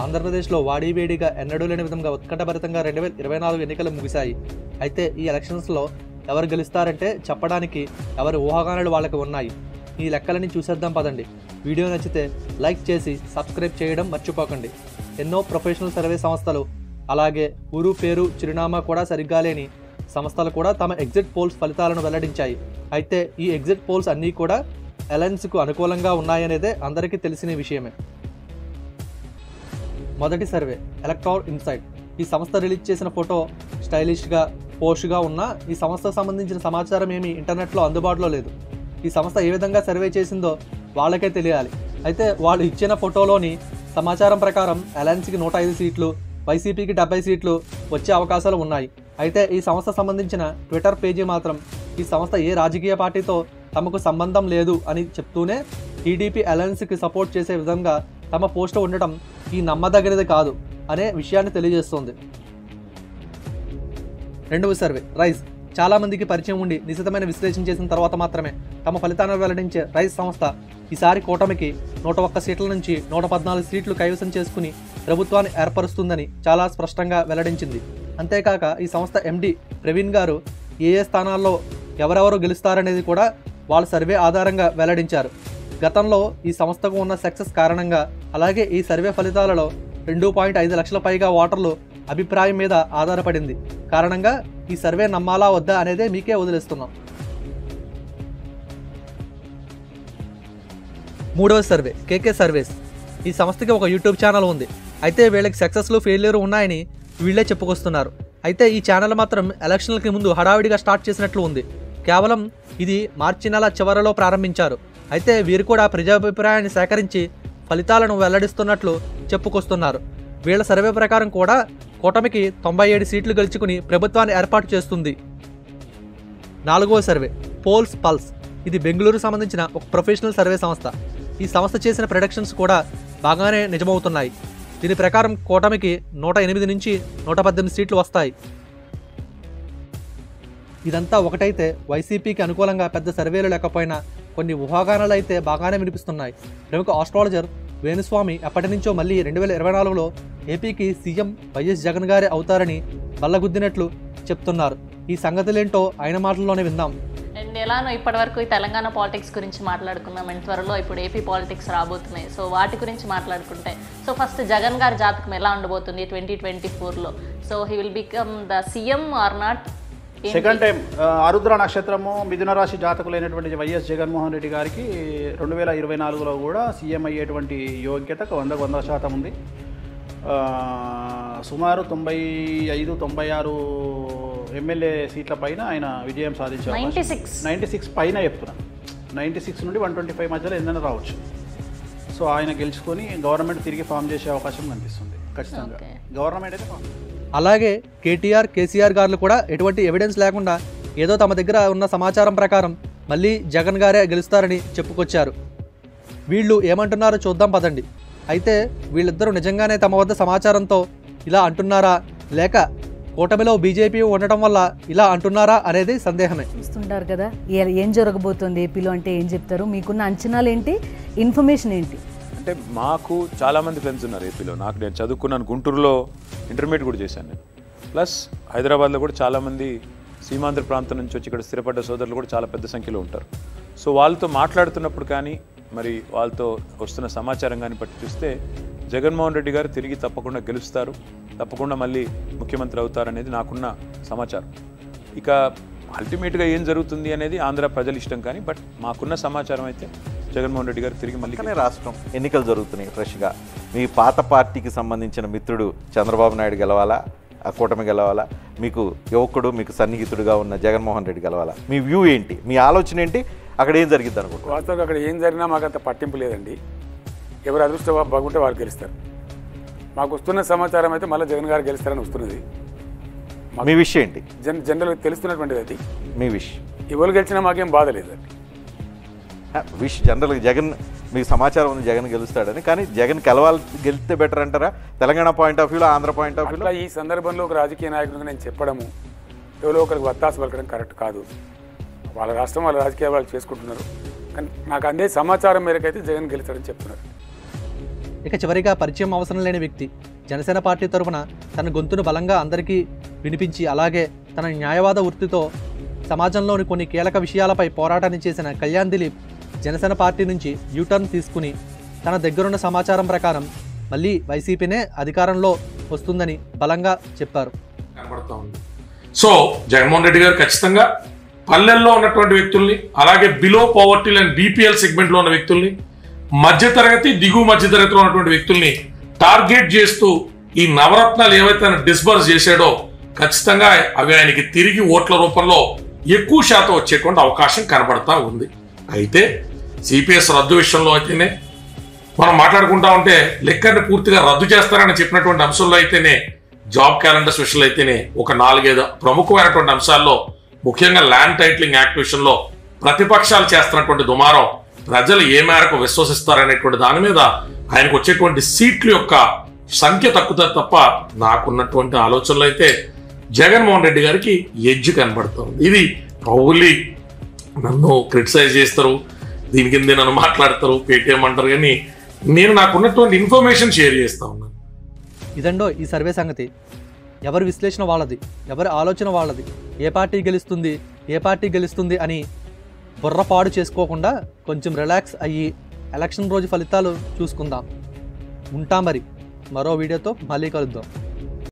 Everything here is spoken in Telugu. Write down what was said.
ఆంధ్రప్రదేశ్లో వాడివేడిగా ఎన్నడూ లేని విధంగా ఉత్కంఠభరితంగా 2024 ఎన్నికలు ముగిశాయి. అయితే ఈ ఎలక్షన్స్లో ఎవరు గెలుస్తారంటే చెప్పడానికి ఎవరి ఊహాగానాలు వాళ్ళకి ఉన్నాయి. ఈ లెక్కలని చూసేద్దాం పదండి. వీడియో నచ్చితే లైక్ చేసి సబ్స్క్రైబ్ చేయడం మర్చిపోకండి. ఎన్నో ప్రొఫెషనల్ సర్వే సంస్థలు, అలాగే ఊరు పేరు చిరునామా కూడా సరిగ్గా లేని సంస్థలు కూడా తమ ఎగ్జిట్ పోల్స్ ఫలితాలను వెల్లడించాయి. అయితే ఈ ఎగ్జిట్ పోల్స్ అన్నీ కూడా అలయన్స్కు అనుకూలంగా ఉన్నాయనేదే అందరికీ తెలిసిన విషయమే. మొదటి సర్వే ఎలక్ట్రల్ ఇన్సైట్. ఈ సంస్థ రిలీజ్ చేసిన ఫోటో స్టైలిష్గా పోష్గా ఉన్న ఈ సంస్థకు సంబంధించిన సమాచారం ఏమీ ఇంటర్నెట్లో అందుబాటులో లేదు. ఈ సంస్థ ఏ విధంగా సర్వే చేసిందో వాళ్ళకే తెలియాలి. అయితే వాళ్ళు ఇచ్చిన ఫోటోలోని సమాచారం ప్రకారం అలయన్స్కి 105 సీట్లు, వైసీపీకి 70 సీట్లు వచ్చే అవకాశాలు ఉన్నాయి. అయితే ఈ సంస్థ సంబంధించిన ట్విట్టర్ పేజీ మాత్రం ఈ సంస్థ ఏ రాజకీయ పార్టీతో తమకు సంబంధం లేదు అని చెప్తూనే టీడీపీ అలయన్స్కి సపోర్ట్ చేసే విధంగా తమ పోస్ట్ ఉండటం ఈ నమ్మదగినది కాదు అనే విషయాన్ని తెలియజేస్తోంది. రెండవ సర్వే రైజ్. చాలామందికి పరిచయం ఉండి నిశితమైన విశ్లేషణ చేసిన తర్వాత మాత్రమే తమ ఫలితాలను వెల్లడించే రైజ్ సంస్థ ఈసారి కూటమికి 101 సీట్ల నుంచి 114 సీట్లు కైవసం చేసుకుని ప్రభుత్వాన్ని ఏర్పరుస్తుందని చాలా స్పష్టంగా వెల్లడించింది. అంతేకాక ఈ సంస్థ ఎండి ప్రవీణ్ గారు ఏ స్థానాల్లో ఎవరెవరు గెలుస్తారనేది కూడా వాళ్ళ సర్వే ఆధారంగా వెల్లడించారు. గతంలో ఈ సంస్థకు ఉన్న సక్సెస్ కారణంగా, అలాగే ఈ సర్వే ఫలితాలలో 2.5 లక్షల పైగా ఓటర్లు అభిప్రాయం మీద ఆధారపడింది కారణంగా ఈ సర్వే నమ్మాలా వద్దా అనేదే మీకే వదిలేస్తున్నాం. మూడవ సర్వే కేకే సర్వేస్. ఈ సంస్థకి ఒక యూట్యూబ్ ఛానల్ ఉంది. అయితే వీళ్ళకి సక్సెస్లు ఫెయిల్యూర్ ఉన్నాయని వీళ్ళే చెప్పుకొస్తున్నారు. అయితే ఈ ఛానల్ మాత్రం ఎలక్షన్లకి ముందు హడావిడిగా స్టార్ట్ చేసినట్లు ఉంది. కేవలం ఇది మార్చి నెల చివరిలో ప్రారంభించారు. అయితే వీరు కూడా ప్రజాభిప్రాయాన్ని సేకరించి ఫలితాలను వెల్లడిస్తున్నట్లు చెప్పుకొస్తున్నారు. వీళ్ళ సర్వే ప్రకారం కూడా కూటమికి 97 సీట్లు గెలుచుకుని ప్రభుత్వాన్ని ఏర్పాటు చేస్తుంది. నాలుగవ సర్వే పోల్స్ పల్స్. ఇది బెంగళూరు సంబంధించిన ఒక ప్రొఫెషనల్ సర్వే సంస్థ. ఈ సంస్థ చేసిన ప్రొడక్షన్స్ కూడా బాగానే నిజమవుతున్నాయి. దీని ప్రకారం కూటమికి 108 నుంచి 118 సీట్లు వస్తాయి. ఇదంతా ఒకటైతే వైసీపీకి అనుకూలంగా పెద్ద సర్వేలు లేకపోయినా కొన్ని ఊహాగానాలు అయితే బాగానే వినిపిస్తున్నాయి. ప్రముఖ ఆస్ట్రాలజర్ వేణుస్వామి ఎప్పటి నుంచో మళ్ళీ 2024లో ఏపీకి సీఎం వైఎస్ జగన్ గారే అవుతారని బల్లగుద్దినట్లు చెప్తున్నారు. ఈ సంగతులేంటో ఆయన మాటల్లోనే విందాం. అండ్ ఎలానో ఇప్పటివరకు ఈ తెలంగాణ పాలిటిక్స్ గురించి మాట్లాడుకున్నాం. అండ్ త్వరలో ఇప్పుడు ఏపీ పాలిటిక్స్ రాబోతున్నాయి. సో వాటి గురించి మాట్లాడుకుంటే, సో ఫస్ట్ జగన్ గారి జాతకం ఎలా ఉండబోతుంది 2024లో? So he will become the CM or not? Second time ఆరుద్ర నక్షత్రము మిథున రాశి జాతకులైనటువంటి వైఎస్ జగన్మోహన్ రెడ్డి గారికి 2024లో కూడా సీఎం అయ్యేటువంటి యోగ్యతకు 100% ఉంది. సుమారు 95-96 ఎమ్మెల్యే సీట్ల పైన ఆయన విజయం సాధించారు. 96 పైన చెప్తున్నా. 96 నుండి 125 మధ్యలో ఏదైనా రావచ్చు. సో ఆయన గెలుచుకొని గవర్నమెంట్ తిరిగి ఫామ్ చేసే అవకాశం కనిపిస్తుంది. ఖచ్చితంగా గవర్నమెంట్ అయితే ఫామ్. అలాగే కేటీఆర్, కేసీఆర్ గారు కూడా ఎటువంటి ఎవిడెన్స్ లేకుండా ఏదో తమ దగ్గర ఉన్న సమాచారం ప్రకారం మళ్ళీ జగన్ గారే గెలుస్తారని చెప్పుకొచ్చారు. వీళ్ళు ఏమంటున్నారో చూద్దాం పదండి. అయితే వీళ్ళిద్దరూ నిజంగానే తమ వద్ద సమాచారంతో ఇలా అంటున్నారా, లేక కూటమిలో బీజేపీ ఉండటం వల్ల ఇలా అంటున్నారా అనేది సందేహమే. చూస్తుంటారు కదా ఏం జరగబోతోంది ఏపీలో అంటే ఏం చెప్తారు? మీకున్న అంచనాలు ఏంటి, ఇన్ఫర్మేషన్ ఏంటి? అంటే మాకు చాలామంది ఫ్రెండ్స్ ఉన్నారు ఏపీలో. నేను చదువుకున్నాను, గుంటూరులో ఇంటర్మీడియట్ కూడా చేశాను నేను. ప్లస్ హైదరాబాద్లో కూడా చాలామంది సీమాంధ్ర ప్రాంతం నుంచి వచ్చి ఇక్కడ స్థిరపడ్డ సోదరులు కూడా చాలా పెద్ద సంఖ్యలో ఉంటారు. సో వాళ్ళతో మాట్లాడుతున్నప్పుడు కానీ, మరి వాళ్ళతో వస్తున్న సమాచారం కానీ బట్టి చూస్తే జగన్మోహన్ రెడ్డి గారు తిరిగి తప్పకుండా గెలుస్తారు, తప్పకుండా మళ్ళీ ముఖ్యమంత్రి అవుతారనేది నాకున్న సమాచారం. ఇక అల్టిమేట్గా ఏం జరుగుతుంది అనేది ఆంధ్ర ప్రజల ఇష్టం కానీ, బట్ మాకున్న సమాచారం అయితే జగన్మోహన్ రెడ్డి గారు తిరిగి మళ్ళీ రాష్ట్రం ఎన్నికలు జరుగుతున్నాయి ఫ్రెష్గా. మీ పాత పార్టీకి సంబంధించిన మిత్రుడు చంద్రబాబు నాయుడు గెలవాలా, ఆ కూటమి గెలవాలా, మీకు యువకుడు మీకు సన్నిహితుడుగా ఉన్న జగన్మోహన్ రెడ్డి గెలవాలా? మీ వ్యూ ఏంటి, మీ ఆలోచన ఏంటి? అక్కడ ఏం జరిగింది అనుకుంటున్నారు? వాస్తవంగా అక్కడ ఏం జరిగినా మాకు అంత పట్టింపు లేదండి. ఎవరు అదృష్టం బాగుంటే వారు గెలుస్తారు. మాకు వస్తున్న సమాచారం అయితే మళ్ళీ జగన్ గారు గెలుస్తారని వస్తున్నది. మీ విషయం ఏంటి? జనరల్గా తెలుస్తున్నటువంటిది అది. మీ విష్ ఎవరు గెలిచినా మాకేం బాధ లేదండి. విష్ జనరల్గా జగన్ మీకు సమాచారం ఉంది జగన్ గెలుస్తాడని, కానీ జగన్ గెలిస్తే బెటర్ అంటారా తెలంగాణ పాయింట్ ఆఫ్ వ్యూలో, ఆంధ్ర పాయింట్ ఆఫ్ వ్యూలో? ఈ సందర్భంలో ఒక రాజకీయ నాయకుడిగా నేను చెప్పడము, ఎవరో ఒకరికి వత్తాసు పలకడం కరెక్ట్ కాదు. వాళ్ళ రాష్ట్రం వాళ్ళ రాజకీయాలు వాళ్ళు చేసుకుంటున్నారు. కానీ నాకు అందే సమాచారం మేరకు అయితే జగన్ గెలుస్తాడని చెప్తున్నారు. ఇక చివరిగా పరిచయం అవసరం లేని వ్యక్తి జనసేన పార్టీ తరఫున తన గొంతును బలంగా అందరికీ వినిపించి అలాగే తన న్యాయవాద వృత్తితో సమాజంలోని కొన్ని కీలక విషయాలపై పోరాటాన్ని చేసిన కళ్యాణ్ దిలీప్ జనసేన పార్టీ నుంచి యూటర్న్ తీసుకుని తన దగ్గరున్న సమాచారం ప్రకారం మళ్ళీ వైసీపీనే అధికారంలో వస్తుందని బలంగా చెప్పారు. కనబడతా ఉంది. సో జగన్మోహన్ రెడ్డి గారు ఖచ్చితంగా పల్లెల్లో ఉన్నటువంటి వ్యక్తుల్ని, అలాగే బిలో పవర్టీ అండ్ బీపీఎల్ సెగ్మెంట్లో ఉన్న వ్యక్తుల్ని, మధ్యతరగతి దిగువ మధ్యతరగతిలో ఉన్నటువంటి వ్యక్తుల్ని టార్గెట్ చేస్తూ ఈ నవరత్నాలు ఏవైతే ఆయన డిస్బర్స్ చేశాడో ఖచ్చితంగా అవి ఆయనకి తిరిగి ఓట్ల రూపంలో ఎక్కువ శాతం వచ్చేటువంటి అవకాశం కనబడతా ఉంది. అయితే సిపిఎస్ రద్దు విషయంలో అయితేనే మనం మాట్లాడుకుంటా ఉంటే లెక్కర్ని పూర్తిగా రద్దు చేస్తారని చెప్పినటువంటి అంశంలో అయితేనే, జాబ్ క్యాలెండర్స్ విషయంలో అయితేనే, ఒక 4-5 ప్రముఖమైనటువంటి అంశాల్లో ముఖ్యంగా ల్యాండ్ టైటిలింగ్ యాక్ట్ విషయంలో ప్రతిపక్షాలు చేస్తున్నటువంటి దుమారం ప్రజలు ఏ మేరకు విశ్వసిస్తారనేటువంటి దాని మీద ఆయనకు వచ్చేటువంటి సీట్ల యొక్క సంఖ్య తక్కుతుంది తప్ప నాకున్నటువంటి ఆలోచనలు అయితే జగన్మోహన్ రెడ్డి గారికి ఎడ్జ్ కనబడుతుంది. ఇది పౌలి నన్ను క్రిటిసైజ్ చేస్తారు, దీని కింద నన్ను మాట్లాడతారు, పేటీఎం అంటారు, కానీ నేను నాకున్నటువంటి ఇన్ఫర్మేషన్ షేర్ చేస్తా ఉన్నాను. ఇదండో ఈ సర్వే సంగతి. ఎవరి విశ్లేషణ వాళ్ళది, ఎవరి ఆలోచన వాళ్ళది. ఏ పార్టీ గెలుస్తుంది అని బుర్రపాడు చేసుకోకుండా కొంచెం రిలాక్స్ అయ్యి ఎలక్షన్ రోజు ఫలితాలు చూసుకుందాం. ఉంటా మరి మరో వీడియోతో మళ్ళీ కలుద్దాం.